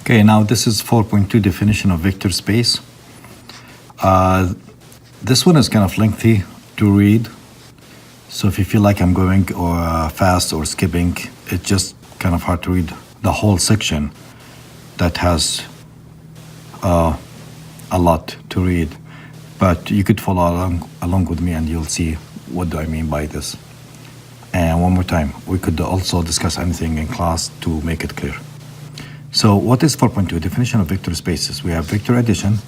Okay, now this is 4.2 definition of vector space. This one is kind of lengthy to read. So if you feel like I'm going or fast or skipping, it's just kind of hard to read the whole section that has a lot to read. But you could follow along with me and you'll see what do I mean by this. And one more time, we could also discuss anything in class to make it clear. So what is 4.2? Definition of vector spaces. We have vector addition,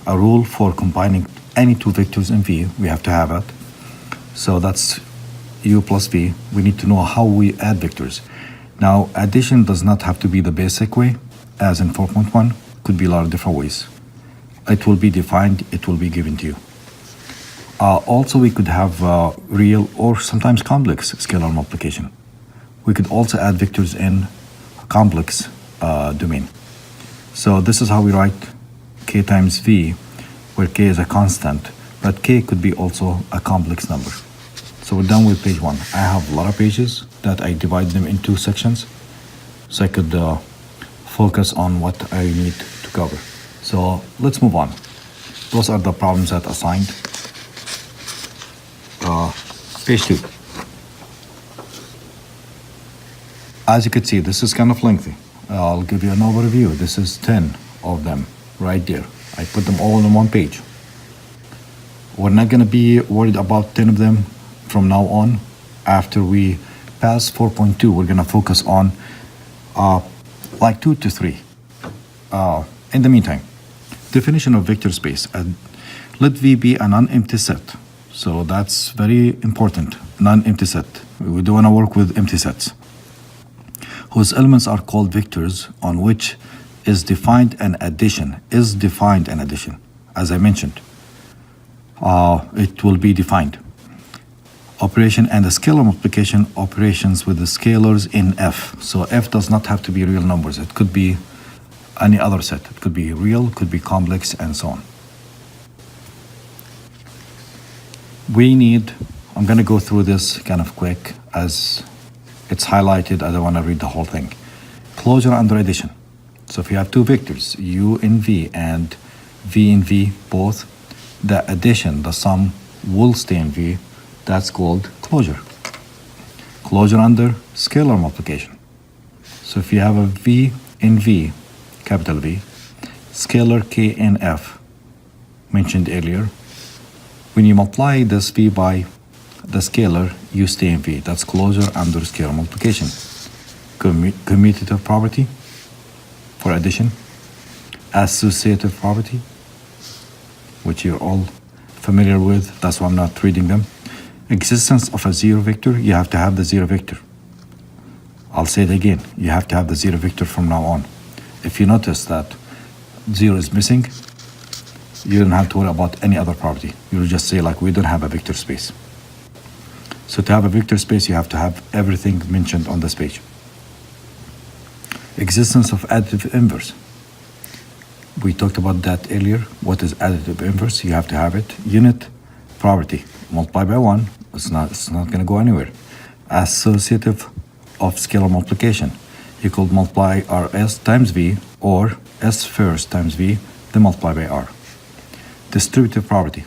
a rule for combining any two vectors in V. We have to have it. So that's U plus V. We need to know how we add vectors. Now, addition does not have to be the basic way, as in 4.1. Could be a lot of different ways. It will be defined, it will be given to you. Also, we could have real or sometimes complex scalar multiplication. We could also add vectors in complex domain. So this is how we write k times v, where k is a constant, but k could be also a complex number. So we're done with page 1. I have a lot of pages that I divide them into sections, so I could focus on what I need to cover. So let's move on. Those are the problems that assigned. Page 2. As you can see, this is kind of lengthy. I'll give you an overview. This is 10 of them right there. I put them all on one page. We're not going to be worried about 10 of them from now on. After we pass 4.2, we're going to focus on like 2 to 3. In the meantime, definition of vector space. Let V be a non-empty set. So that's very important, non-empty set. We don't want to work with empty sets, whose elements are called vectors, on which is defined an addition. Is defined an addition, as I mentioned. It will be defined. Operation and the scalar multiplication operations with the scalars in F. So F does not have to be real numbers. It could be any other set. It could be real, could be complex, and so on. We need, I'm going to go through this kind of quick as it's highlighted. I don't want to read the whole thing. Closure under addition. So if you have two vectors, U in V and V in V both, the addition, the sum will stay in V. That's called closure. Closure under scalar multiplication. So if you have a V in V, capital V, scalar K in F, mentioned earlier, when you multiply this V by the scalar, you stay in V. That's closure under scalar multiplication. Commutative property for addition. Associative property, which you're all familiar with. That's why I'm not reading them. Existence of a zero vector. You have to have the zero vector. I'll say it again. You have to have the zero vector from now on. If you notice that 0 is missing, you don't have to worry about any other property. You'll just say like, we don't have a vector space. So to have a vector space, you have to have everything mentioned on this page. Existence of additive inverse. We talked about that earlier. What is additive inverse? You have to have it. Unit property. Multiply by 1. It's not going to go anywhere. Associative of scalar multiplication. You could multiply RS times V or S first times V, then multiply by R. Distributive property.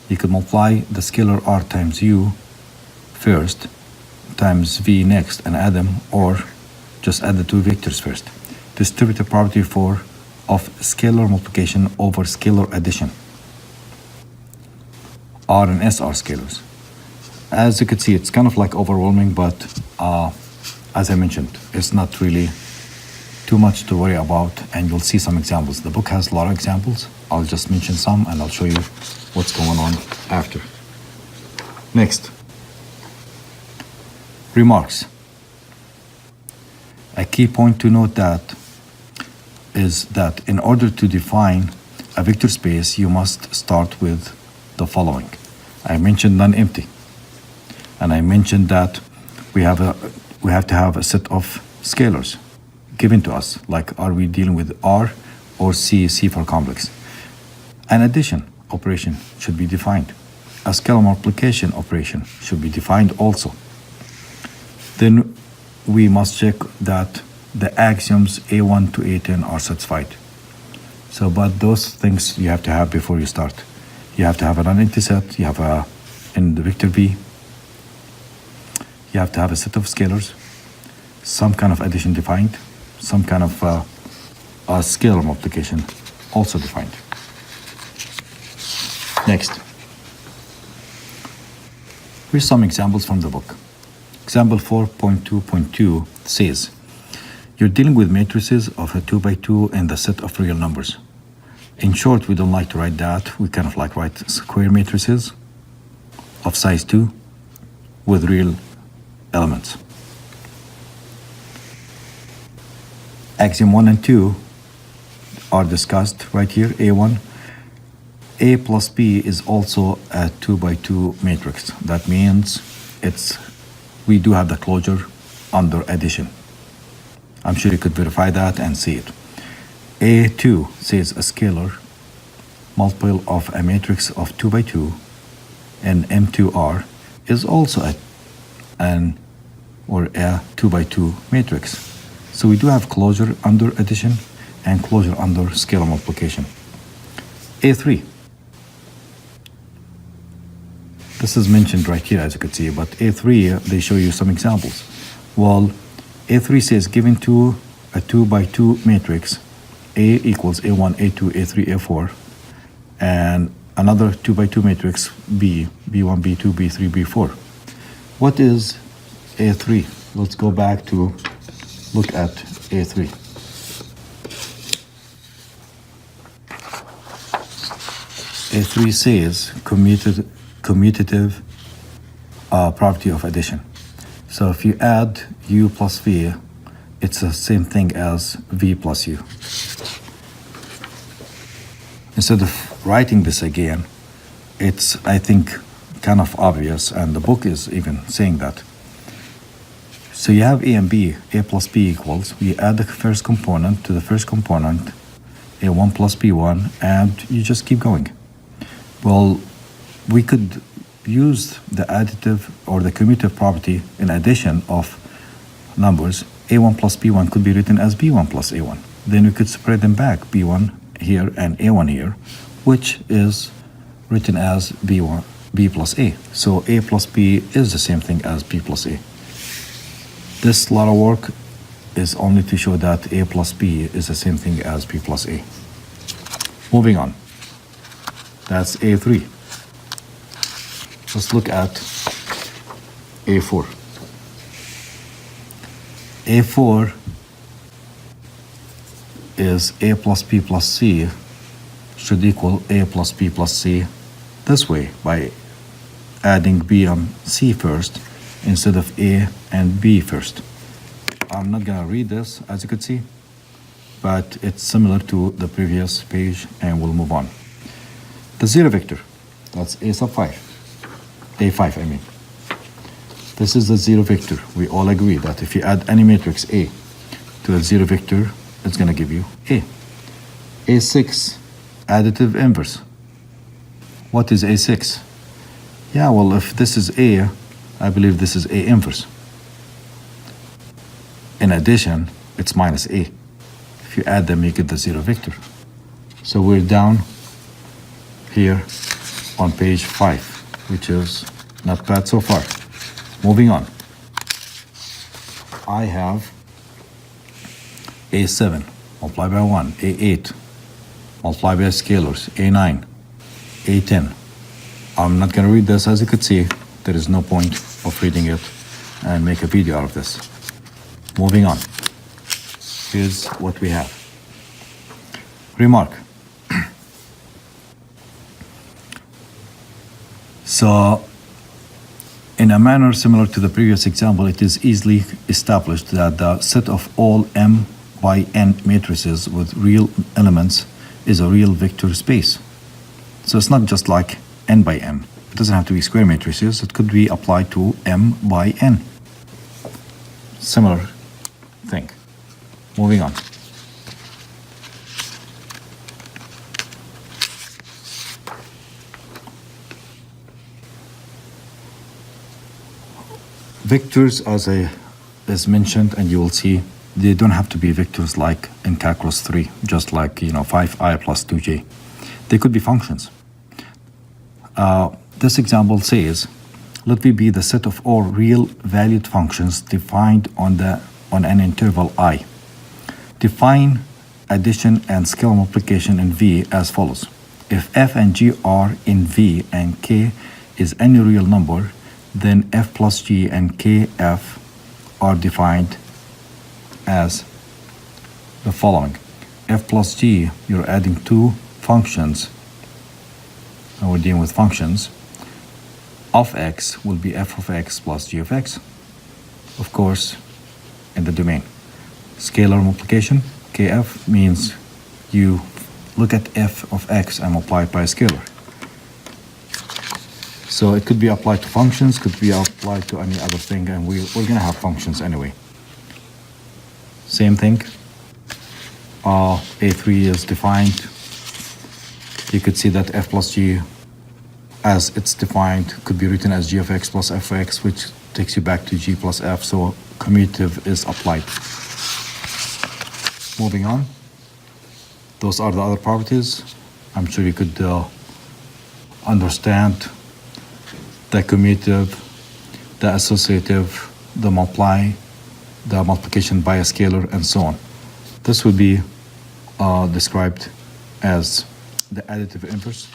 You could multiply the scalar R times U first times V next and add them, or just add the two vectors first. Distributive property of scalar multiplication over scalar addition. R and S are scalars. As you can see, it's kind of like overwhelming, but as I mentioned, it's not really too much to worry about, and you'll see some examples. The book has a lot of examples. I'll just mention some and I'll show you what's going on after. Next, remarks. A key point to note that is that in order to define a vector space, you must start with the following. I mentioned non-empty, and I mentioned that we have to have a set of scalars given to us, like are we dealing with R or C for complex. An addition operation should be defined. A scalar multiplication operation should be defined also. Then we must check that the axioms A1 to A10 are satisfied. So, but those things you have to have before you start. You have to have an empty set, you have in the vector V, you have to have a set of scalars, some kind of addition defined, some kind of a scalar multiplication also defined. Next, here's some examples from the book. Example 4.2.2 says, you're dealing with matrices of a 2 by 2 and the set of real numbers. In short, we don't like to write that. We kind of like write square matrices of size 2 with real elements. Axiom 1 and 2 are discussed right here. A1, A plus B is also a 2 by 2 matrix. That means we do have the closure under addition. I'm sure you could verify that and see it. A2 says a scalar multiple of a matrix of 2 by 2 and M2R is also a 2 by 2 matrix. So we do have closure under addition and closure under scalar multiplication. A3. This is mentioned right here, as you can see, but A3, they show you some examples. Well, A3 says given to a 2 by 2 matrix, A equals A1, A2, A3, A4, and another 2 by 2 matrix, B, B1, B2, B3, B4. What is A3? Let's go back to look at A3. A3 says commutative property of addition. So if you add U plus V, it's the same thing as V plus U. Instead of writing this again, it's, I think, kind of obvious, and the book is even saying that. So you have A and B, A plus B equals, we add the first component to the first component, A1 plus B1, and you just keep going. Well, we could use the additive or the commutative property in addition of numbers. A1 plus B1 could be written as B1 plus A1. Then we could spread them back, B1 here and A1 here, which is written as B1, B plus A. So A plus B is the same thing as B plus A. This lot of work is only to show that A plus B is the same thing as B plus A. Moving on. That's A3. Let's look at A4. A4 is A plus B plus C should equal A plus B plus C this way by adding B and C first instead of A and B first. I'm not gonna read this, as you could see, but it's similar to the previous page, and we'll move on. The zero vector, that's A sub 5, A5 I mean. This is the zero vector. We all agree that if you add any matrix A to a zero vector, it's gonna give you A. A6, additive inverse. What is A6? Yeah, well, if this is A, I believe this is A inverse. In addition, it's minus A. If you add them, you get the zero vector. So we're down here on page 5, which is not bad so far. Moving on. I have A7 multiplied by 1, A8 multiplied by scalars, A9, A10. I'm not going to read this, as you could see. There is no point of reading it and make a video out of this. Moving on. Here's what we have. Remark. So, in a manner similar to the previous example, it is easily established that the set of all M by N matrices with real elements is a real vector space. So it's not just like N by M. It doesn't have to be square matrices. It could be applied to M by N. Similar thing. Moving on. Vectors, as mentioned, and you will see They don't have to be vectors like in calculus 3, just like 5i plus 2j. They could be functions. This example says, let V be the set of all real valued functions defined on an interval I. Define addition and scalar multiplication in V as follows. If f and g are in V and k is any real number, then f plus g and kf are defined as the following. F plus g, you're adding two functions, and we're dealing with functions. Of x will be f of x plus g of x, of course, in the domain. Scalar multiplication, kf, means you look at f of x and multiply it by a scalar. So it could be applied to functions, could be applied to any other thing, and we're going to have functions anyway. Same thing. A3 is defined. You could see that f plus g, as it's defined, could be written as g of x plus f of x, which takes you back to g plus f, so commutative is applied. Moving on. Those are the other properties. I'm sure you could understand the commutative, the associative, the multiplication by a scalar, and so on. This would be described as the additive inverse.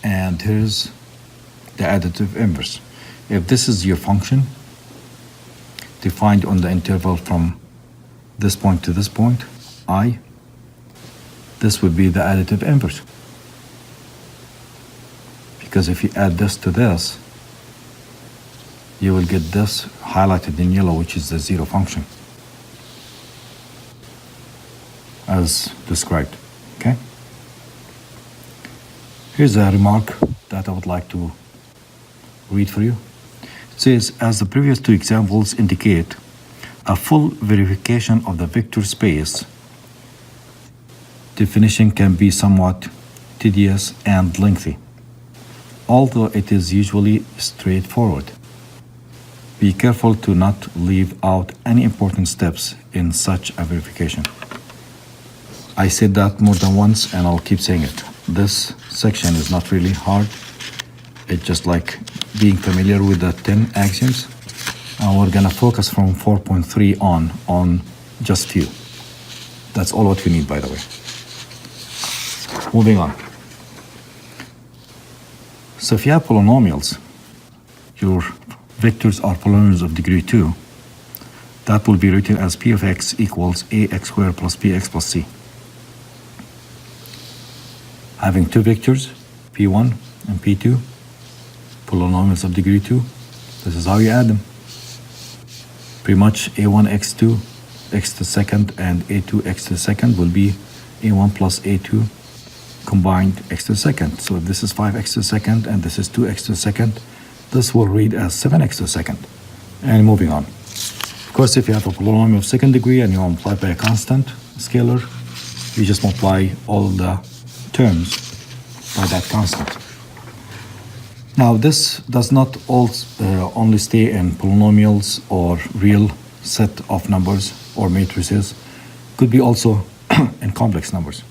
And here's the additive inverse. If this is your function defined on the interval from this point to this point, I, this would be the additive inverse. Because if you add this to this, you will get this highlighted in yellow, which is the zero function, as described. Okay? Here's a remark that I would like to read for you. It says, as the previous two examples indicate, a full verification of the vector space definition can be somewhat tedious and lengthy, although it is usually straightforward. Be careful to not leave out any important steps in such a verification. I said that more than once, and I'll keep saying it. This section is not really hard. It's just like being familiar with the 10 axioms. And we're gonna focus from 4.3 on just few. That's all what we need, by the way. Moving on. So if you have polynomials, your vectors are polynomials of degree 2, that will be written as p of x equals ax squared plus bx plus c. Having two vectors, p1 and p2, polynomials of degree 2, this is how you add them. Pretty much a1 x2 x to the second and a2 x to the second will be a1 plus a2 combined x to the second. So if this is 5x to the second and this is 2x to the second, this will read as 7x to the second. And moving on. Of course, if you have a polynomial of second degree and you multiply by a constant scalar, you just multiply all the terms by that constant. Now, this does not only stay in polynomials or real set of numbers or matrices. Could be also in complex numbers.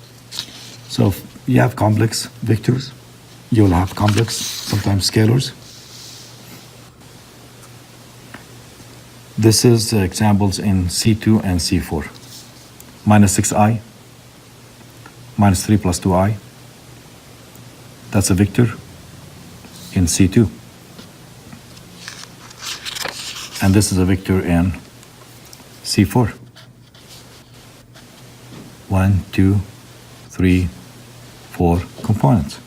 So if you have complex vectors, you will have complex, sometimes scalars. This is examples in C2 and C4. Minus 6i, minus 3 plus 2i. That's a vector in C2. And this is a vector in C4. 1, 2, 3, 4 components.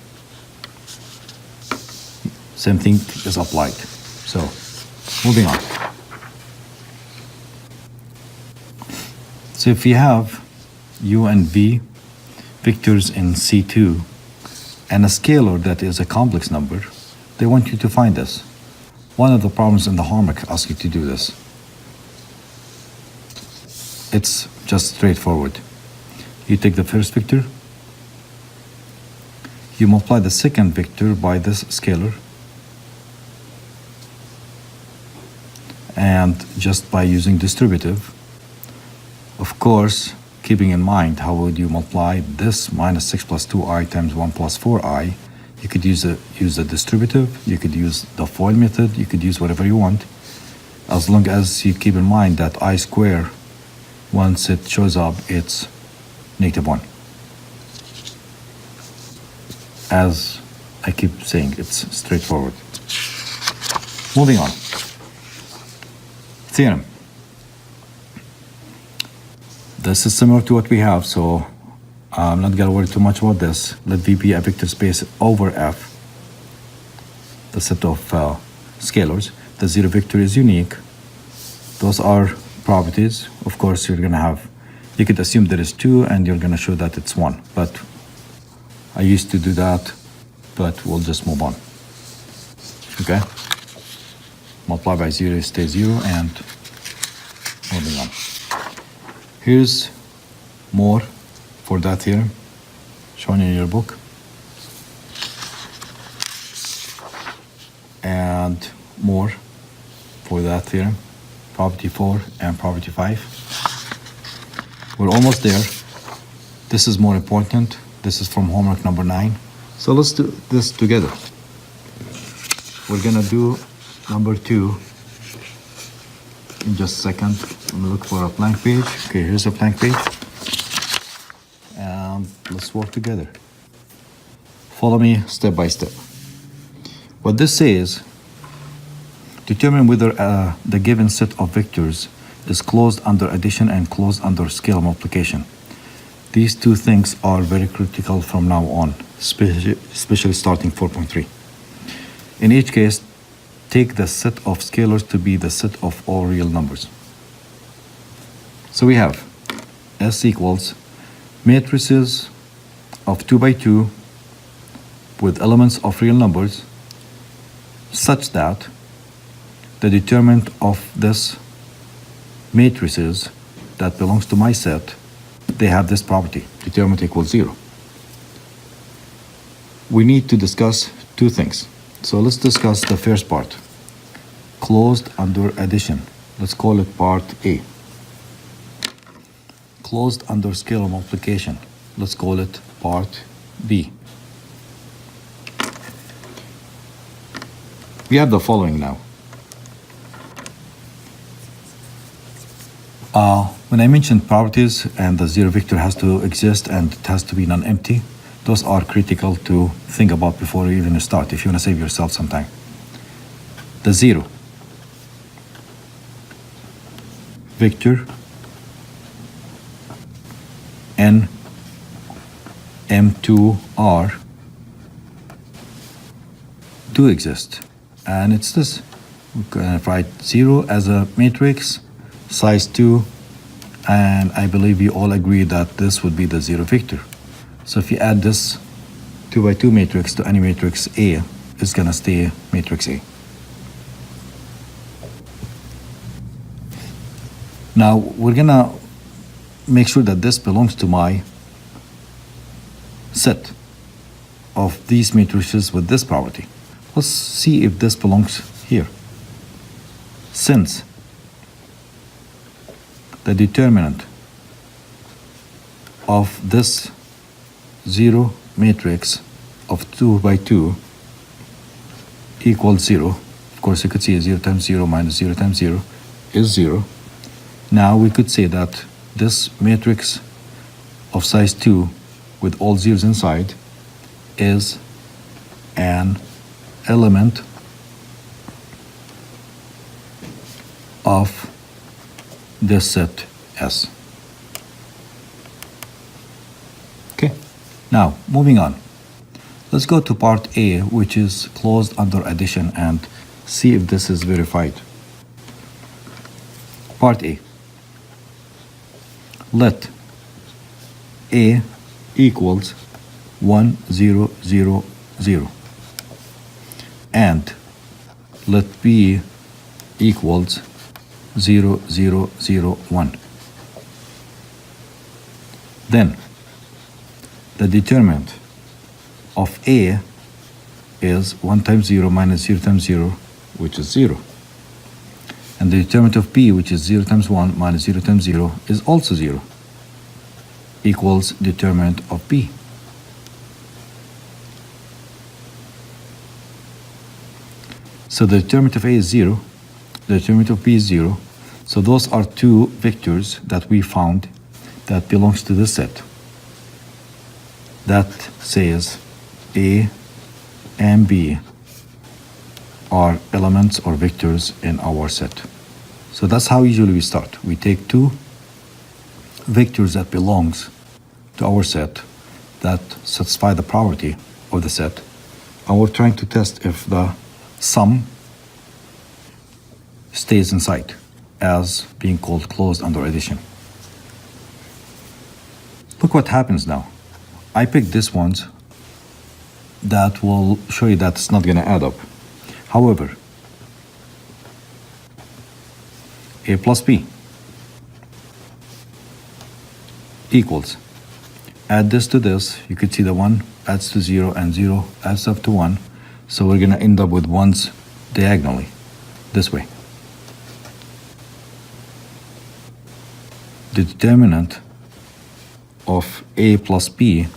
Same thing is applied. So, moving on. So if you have u and v vectors in C2 and a scalar that is a complex number, they want you to find this. One of the problems in the homework asks you to do this. It's just straightforward. You take the first vector, you multiply the second vector by this scalar, and And just by using distributive, of course, keeping in mind how would you multiply this minus 6 plus 2i times 1 plus 4i, you could use the distributive, you could use the FOIL method, you could use whatever you want, as long as you keep in mind that I square, once it shows up, it's -1. As I keep saying, it's straightforward. Moving on. Theorem. This is similar to what we have, so I'm not gonna worry too much about this. Let V be a vector space over F, the set of scalars. The zero vector is unique. Those are properties. Of course, you're gonna have, you could assume there is 2 and you're gonna show that it's 1, but I used to do that, but we'll just move on. Okay? Multiply by 0, stay 0, and moving on. Here's more for that theorem, shown in your book. And more for that theorem, property 4 and property 5. We're almost there. This is more important. This is from homework number 9. So let's do this together. We're gonna do number 2 in just a second. I'm gonna look for a blank page. Okay, here's a blank page. And let's work together. Follow me step by step. What this says, determine whether the given set of vectors is closed under addition and closed under scalar multiplication. These two things are very critical from now on, especially starting 4.3. In each case, take the set of scalars to be the set of all real numbers. So we have S equals matrices of 2 by 2 with elements of real numbers such that the determinant of this matrices that belongs to my set, they have this property, determinant equals 0. We need to discuss two things. So let's discuss the first part, closed under addition. Let's call it part A. Closed under scalar multiplication. Let's call it part B. We have the following now. When I mentioned properties and the zero vector has to exist and it has to be non-empty, those are critical to think about before you even start, if you want to save yourself some time. The zero vector n m2r do exist, and it's this. We're going to write 0 as a matrix, size 2, and I believe you all agree that this would be the zero vector. So if you add this 2 by 2 matrix to any matrix A, it's going to stay matrix A. Now we're going to make sure that this belongs to my set of these matrices with this property. Let's see if this belongs here. Since the determinant of this 0 matrix of 2 by 2 equals 0, of course you could see 0 times 0 minus 0 times 0 is 0. Now we could say that this matrix of size 2 with all zeros inside is an element of this set S. Okay, now moving on. Let's go to part A, which is closed under addition, and see if this is verified. Part A. Let A equals 1, 0, 0, 0, and let B equals 0, 0, 0, 1. Then the determinant of A is 1 times 0 minus 0 times 0, which is 0. And the determinant of p, which is 0 times 1 minus 0 times 0, is also 0, equals determinant of p. So the determinant of a is 0, the determinant of b is 0. So those are two vectors that we found that belongs to this set. That says a and b are elements or vectors in our set. So that's how usually we start. We take two vectors that belongs to our set that satisfy the property of the set, and we're trying to test if the sum stays inside as being called closed under addition. Look what happens now. I picked these ones that will show you that it's not going to add up. However, a plus b equals, add this to this, you could see the 1 adds to 0 and 0 adds up to 1, so we're going to end up with ones diagonally this way. The determinant of a plus b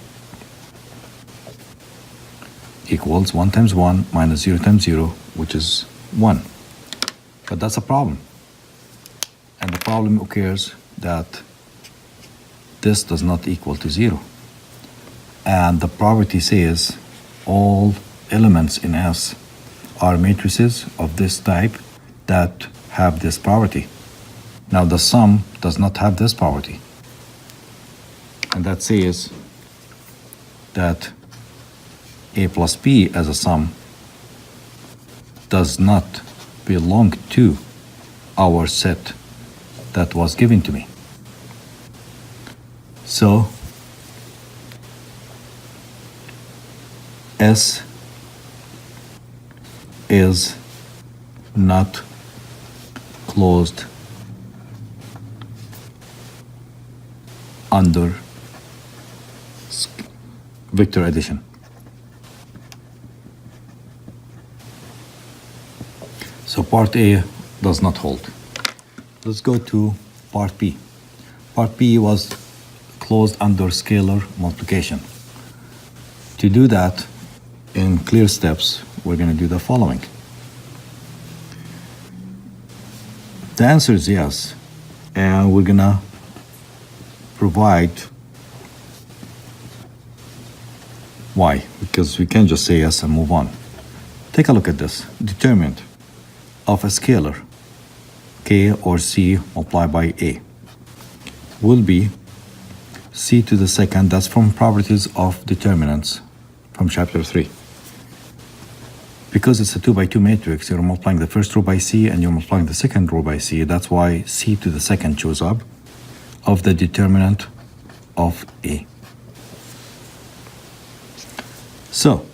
equals 1 times 1 minus 0 times 0, which is 1. But that's a problem. And the problem occurs that this does not equal to 0. And the property says all elements in S are matrices of this type that have this property. Now the sum does not have this property. And that says that a plus b as a sum does not belong to our set that was given to me. So S is not closed under vector addition. So part A does not hold. Let's go to part B. Part B was closed under scalar multiplication. To do that in clear steps, we're going to do the following. The answer is yes, and we're going to provide why, because we can't just say yes and move on. Take a look at this. Determinant of a scalar k or c multiplied by a will be c to the second. That's from properties of determinants from chapter 3. Because it's a 2 by 2 matrix, you're multiplying the first row by c and you're multiplying the second row by c. That's why c to the second shows up of the determinant of a. So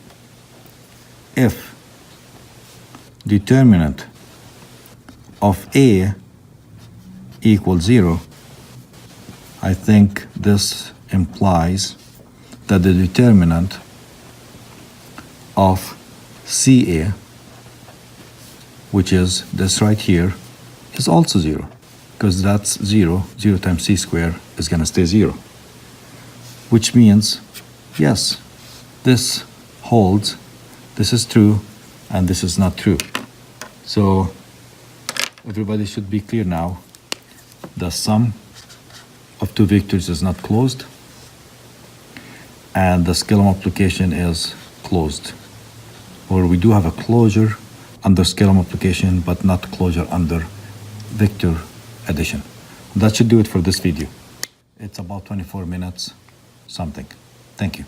if determinant of a equals 0, I think this implies that the determinant of CA, which is this right here, is also 0, because that's 0. 0 times c squared is going to stay 0, which means, yes, this holds, this is true, and this is not true. So everybody should be clear now. The sum of two vectors is not closed, and the scalar multiplication is closed. Or we do have a closure under scalar multiplication, but not closure under vector addition. That should do it for this video. It's about 24 minutes something. Thank you.